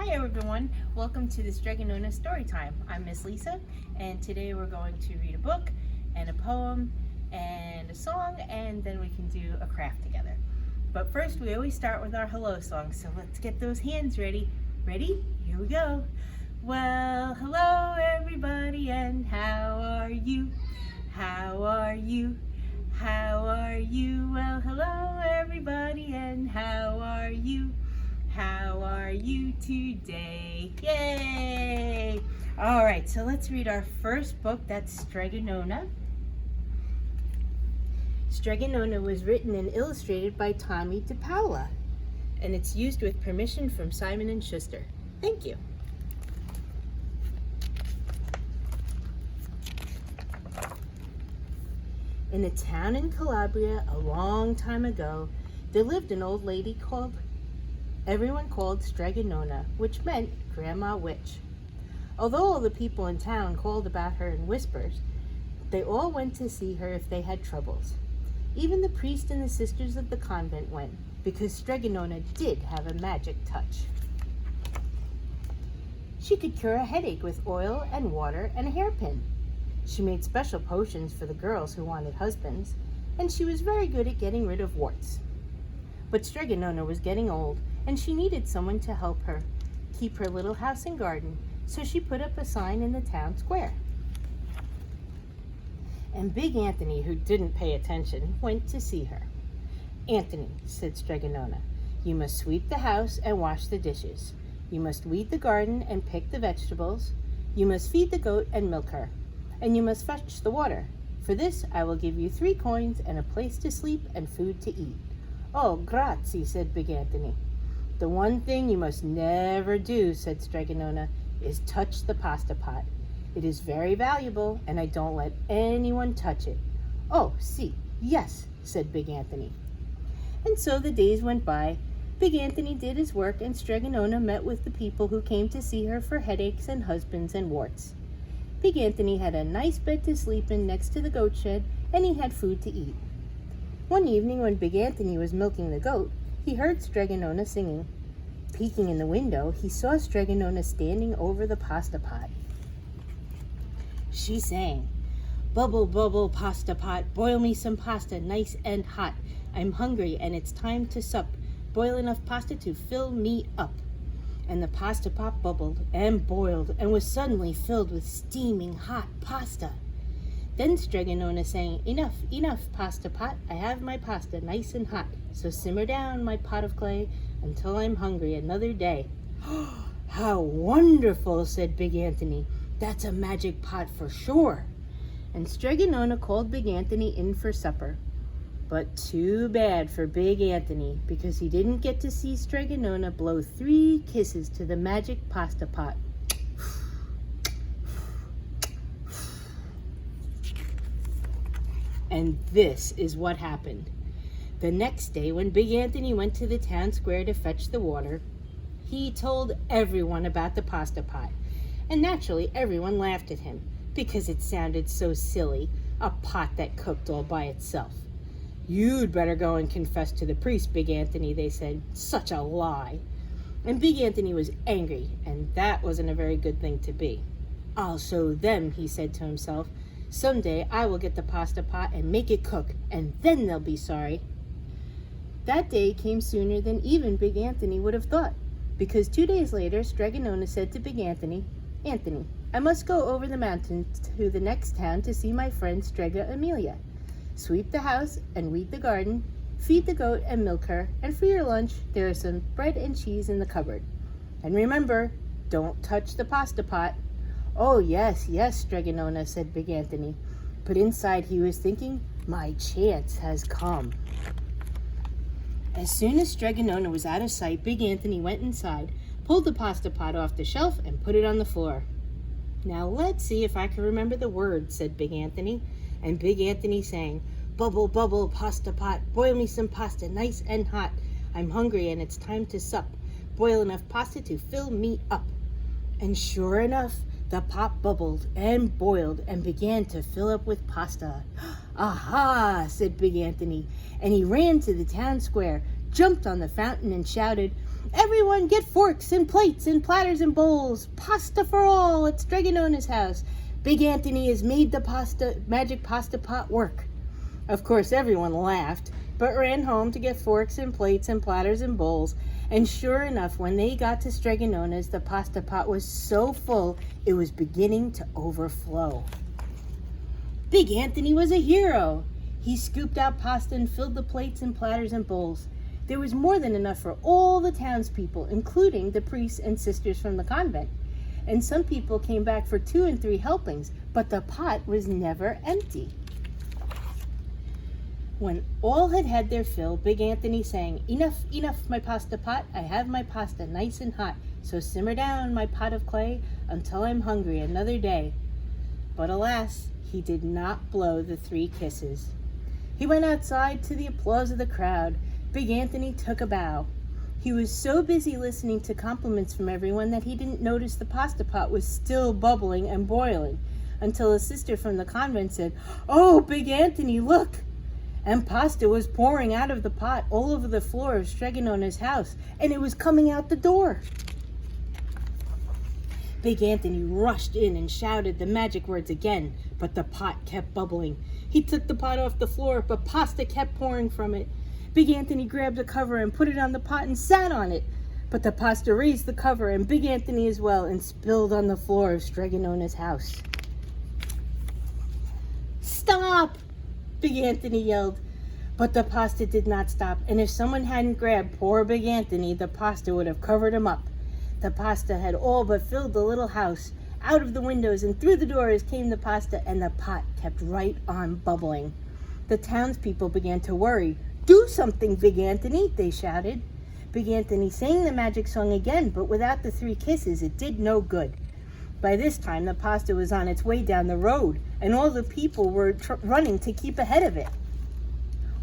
Hi everyone, welcome to the Strega Nona story time. I'm Miss Lisa, and today we're going to read a book and a poem and a song, and then we can do a craft together. But first, we always start with our hello song, so let's get those hands ready. Ready? Here we go. Well, hello everybody, and how are you? How are you? How are you? Well, hello everybody, and how are you? How are you today? Yay! All right, so let's read our first book. That's Strega Nona. Strega Nona was written and illustrated by Tommy DePaola, and it's used with permission from Simon & Schuster. Thank you. In a town in Calabria a long time ago, there lived an old lady everyone called Strega Nona, which meant Grandma Witch. Although all the people in town called about her in whispers, they all went to see her if they had troubles. Even the priest and the sisters of the convent went, because Strega Nona did have a magic touch. She could cure a headache with oil and water and a hairpin. She made special potions for the girls who wanted husbands, and she was very good at getting rid of warts. But Strega Nona was getting old, and she needed someone to help her keep her little house and garden, so she put up a sign in the town square. And Big Anthony, who didn't pay attention, went to see her. "Anthony," said Strega Nona, "you must sweep the house and wash the dishes. You must weed the garden and pick the vegetables. You must feed the goat and milk her. And you must fetch the water. For this I will give you 3 coins and a place to sleep and food to eat." "Oh, grazie," said Big Anthony. "The one thing you must never do," said Strega Nona, "is touch the pasta pot. It is very valuable, and I don't let anyone touch it." "Oh, si, yes," said Big Anthony. And so the days went by. Big Anthony did his work, and Strega Nona met with the people who came to see her for headaches and husbands and warts. Big Anthony had a nice bed to sleep in next to the goat shed, and he had food to eat. One evening when Big Anthony was milking the goat, he heard Strega Nona singing. Peeking in the window, he saw Strega Nona standing over the pasta pot. She sang, "Bubble, bubble, pasta pot, boil me some pasta nice and hot. I'm hungry and it's time to sup. Boil enough pasta to fill me up." And the pasta pot bubbled and boiled and was suddenly filled with steaming hot pasta. Then Strega Nona sang, "Enough, enough, pasta pot. I have my pasta nice and hot. So simmer down, my pot of clay, until I'm hungry another day." "How wonderful," said Big Anthony. "That's a magic pot for sure." And Strega Nona called Big Anthony in for supper. But too bad for Big Anthony, because he didn't get to see Strega Nona blow 3 kisses to the magic pasta pot. And this is what happened. The next day, when Big Anthony went to the town square to fetch the water, he told everyone about the pasta pot. And naturally, everyone laughed at him, because it sounded so silly, a pot that cooked all by itself. "You'd better go and confess to the priest, Big Anthony," they said. "Such a lie." And Big Anthony was angry, and that wasn't a very good thing to be. "I'll show them," he said to himself. "Someday I will get the pasta pot and make it cook, and then they'll be sorry." That day came sooner than even Big Anthony would have thought, because 2 days later, Strega Nona said to Big Anthony, "Anthony, I must go over the mountains to the next town to see my friend Strega Amelia. Sweep the house and weed the garden, feed the goat and milk her, and for your lunch, there is some bread and cheese in the cupboard. And remember, don't touch the pasta pot." "Oh, yes, yes," Strega Nona, said Big Anthony. But inside he was thinking, "My chance has come." As soon as Strega Nona was out of sight, Big Anthony went inside, pulled the pasta pot off the shelf, and put it on the floor. "Now let's see if I can remember the words," said Big Anthony. And Big Anthony sang, "Bubble, bubble, pasta pot, boil me some pasta nice and hot. I'm hungry and it's time to sup. Boil enough pasta to fill me up." And sure enough, the pot bubbled and boiled and began to fill up with pasta. "Aha!" said Big Anthony, and he ran to the town square, jumped on the fountain and shouted, Everyone get forks and plates and platters and bowls. Pasta for all at Strega Nona's house. Big Anthony has made the magic pasta pot work. Of course, everyone laughed, but ran home to get forks and plates and platters and bowls. And sure enough, when they got to Strega Nona's, the pasta pot was so full, it was beginning to overflow. Big Anthony was a hero. He scooped out pasta and filled the plates and platters and bowls. There was more than enough for all the townspeople, including the priests and sisters from the convent. And some people came back for 2 and 3 helpings, but the pot was never empty. When all had had their fill, Big Anthony sang, "Enough, enough, my pasta pot. I have my pasta nice and hot. So simmer down, my pot of clay, until I'm hungry another day." But alas, he did not blow the 3 kisses. He went outside to the applause of the crowd. Big Anthony took a bow. He was so busy listening to compliments from everyone that he didn't notice the pasta pot was still bubbling and boiling, until a sister from the convent said, "Oh, Big Anthony, look!" And pasta was pouring out of the pot all over the floor of Strega Nona's house, and it was coming out the door. Big Anthony rushed in and shouted the magic words again, but the pot kept bubbling. He took the pot off the floor, but pasta kept pouring from it. Big Anthony grabbed a cover and put it on the pot and sat on it, but the pasta raised the cover and Big Anthony as well and spilled on the floor of Strega Nona's house. "Stop!" Big Anthony yelled. But the pasta did not stop, and if someone hadn't grabbed poor Big Anthony, the pasta would have covered him up. The pasta had all but filled the little house. Out of the windows and through the doors came the pasta, and the pot kept right on bubbling. The townspeople began to worry. "Do something, Big Anthony," they shouted. Big Anthony sang the magic song again, but without the 3 kisses, it did no good. By this time, the pasta was on its way down the road, and all the people were running to keep ahead of it.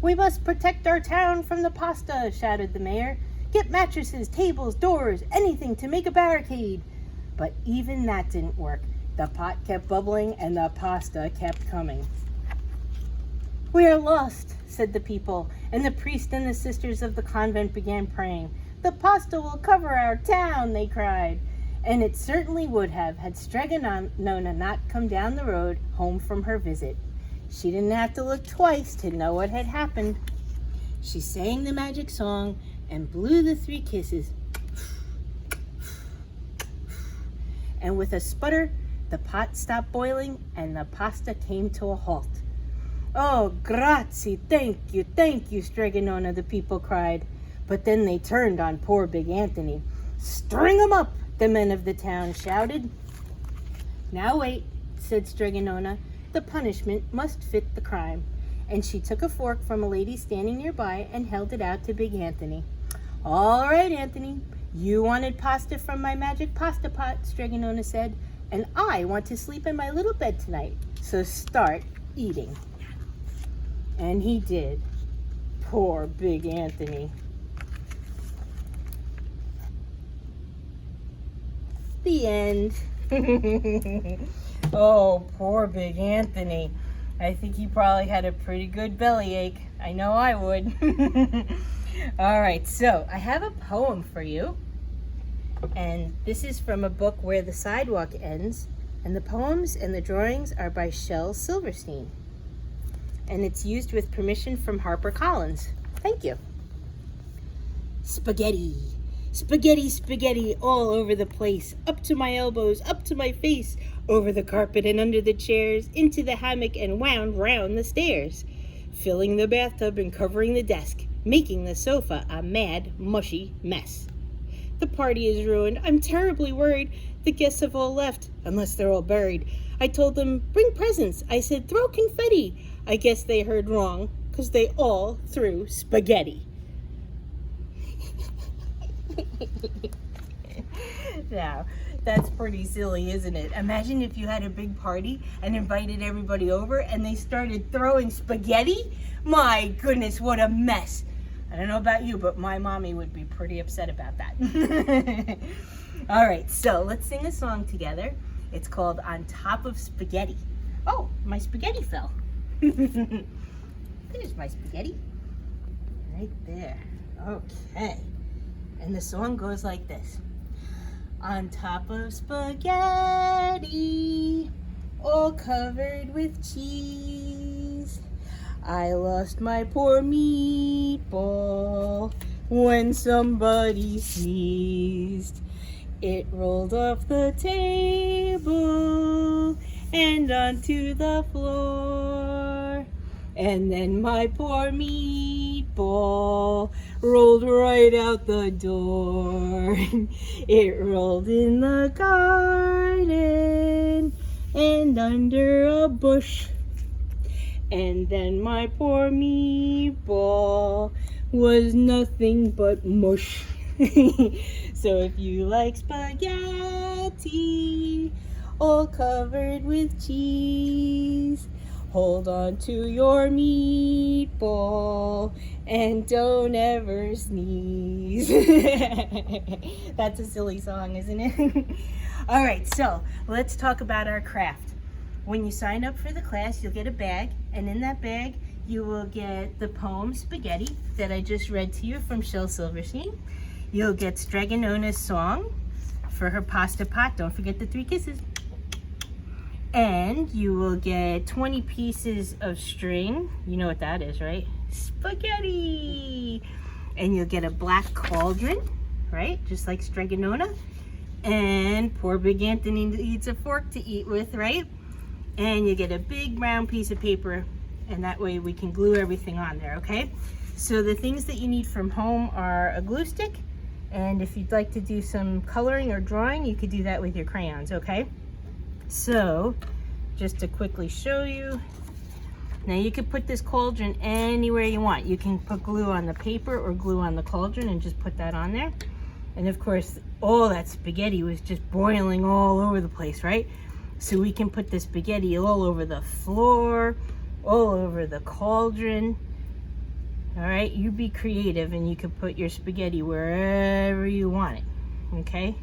"We must protect our town from the pasta," shouted the mayor. "Get mattresses, tables, doors, anything to make a barricade." But even that didn't work. The pot kept bubbling and the pasta kept coming. "We are lost," said the people, and the priest and the sisters of the convent began praying. "The pasta will cover our town," they cried. And it certainly would have had Strega Nona not come down the road home from her visit. She didn't have to look twice to know what had happened. She sang the magic song and blew the 3 kisses. And with a sputter, the pot stopped boiling and the pasta came to a halt. "Oh, grazie, thank you, Strega Nona," the people cried. But then they turned on poor Big Anthony. "String him up," the men of the town shouted. "Now wait," said Strega Nona. "The punishment must fit the crime." And she took a fork from a lady standing nearby and held it out to Big Anthony. "All right, Anthony, you wanted pasta from my magic pasta pot," Strega Nona said, "and I want to sleep in my little bed tonight, so start eating." And he did. Poor Big Anthony. The end. Oh, poor Big Anthony. I think he probably had a pretty good bellyache. I know I would. All right, so I have a poem for you. And this is from a book, Where the Sidewalk Ends. And the poems and the drawings are by Shel Silverstein. And it's used with permission from HarperCollins. Thank you. Spaghetti. Spaghetti, spaghetti all over the place, up to my elbows, up to my face, over the carpet and under the chairs, into the hammock and wound round the stairs, filling the bathtub and covering the desk, making the sofa a mad, mushy mess. The party is ruined. I'm terribly worried. The guests have all left, unless they're all buried. I told them, bring presents. I said, throw confetti. I guess they heard wrong, 'cause they all threw spaghetti. Now, that's pretty silly, isn't it? Imagine if you had a big party and invited everybody over and they started throwing spaghetti. My goodness, what a mess. I don't know about you, but my mommy would be pretty upset about that. All right, so let's sing a song together. It's called On Top of Spaghetti. Oh, my spaghetti fell. There's my spaghetti. Right there. Okay. And the song goes like this. On top of spaghetti, all covered with cheese, I lost my poor meatball when somebody sneezed. It rolled off the table and onto the floor. And then my poor meatball rolled right out the door. It rolled in the garden and under a bush. And then my poor meatball was nothing but mush. So if you like spaghetti all covered with cheese, hold on to your meatball and don't ever sneeze. That's a silly song, isn't it? All right, so let's talk about our craft. When you sign up for the class, you'll get a bag, and in that bag, you will get the poem Spaghetti that I just read to you from Shel Silverstein. You'll get Strega Nona's song for her pasta pot. Don't forget the 3 kisses. And you will get 20 pieces of string. You know what that is, right? Spaghetti! And you'll get a black cauldron, right? Just like Strega Nona. And poor Big Anthony needs a fork to eat with, right? And you get a big brown piece of paper, and that way we can glue everything on there, okay? So the things that you need from home are a glue stick, and if you'd like to do some coloring or drawing, you could do that with your crayons, okay? So, just to quickly show you, now you could put this cauldron anywhere you want. You can put glue on the paper or glue on the cauldron and just put that on there. And of course, all that spaghetti was just boiling all over the place, right? So we can put the spaghetti all over the floor, all over the cauldron. All right, you be creative and you can put your spaghetti wherever you want it, okay?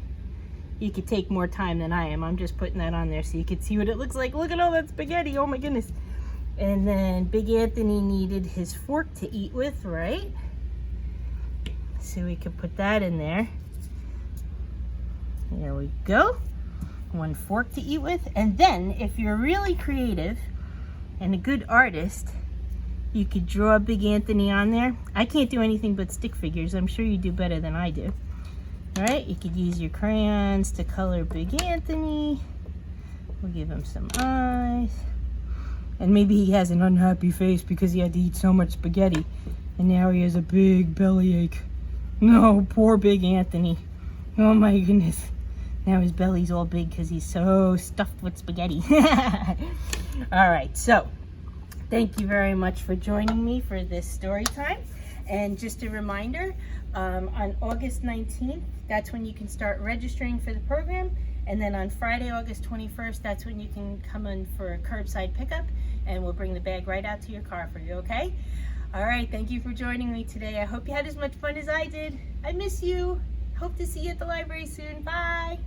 You could take more time than I am. I'm just putting that on there so you can see what it looks like. Look at all that spaghetti, oh my goodness. And then Big Anthony needed his fork to eat with, right? So we could put that in there. There we go. 1 fork to eat with. And then if you're really creative and a good artist, you could draw Big Anthony on there. I can't do anything but stick figures. I'm sure you do better than I do. All right, you could use your crayons to color Big Anthony. We'll give him some eyes. And maybe he has an unhappy face because he had to eat so much spaghetti. And now he has a big bellyache. No, poor Big Anthony. Oh my goodness. Now his belly's all big because he's so stuffed with spaghetti. All right, so thank you very much for joining me for this story time. And just a reminder, on August 19th, that's when you can start registering for the program. And then on Friday, August 21st, that's when you can come in for a curbside pickup, and we'll bring the bag right out to your car for you, okay? All right, thank you for joining me today. I hope you had as much fun as I did. I miss you. Hope to see you at the library soon. Bye.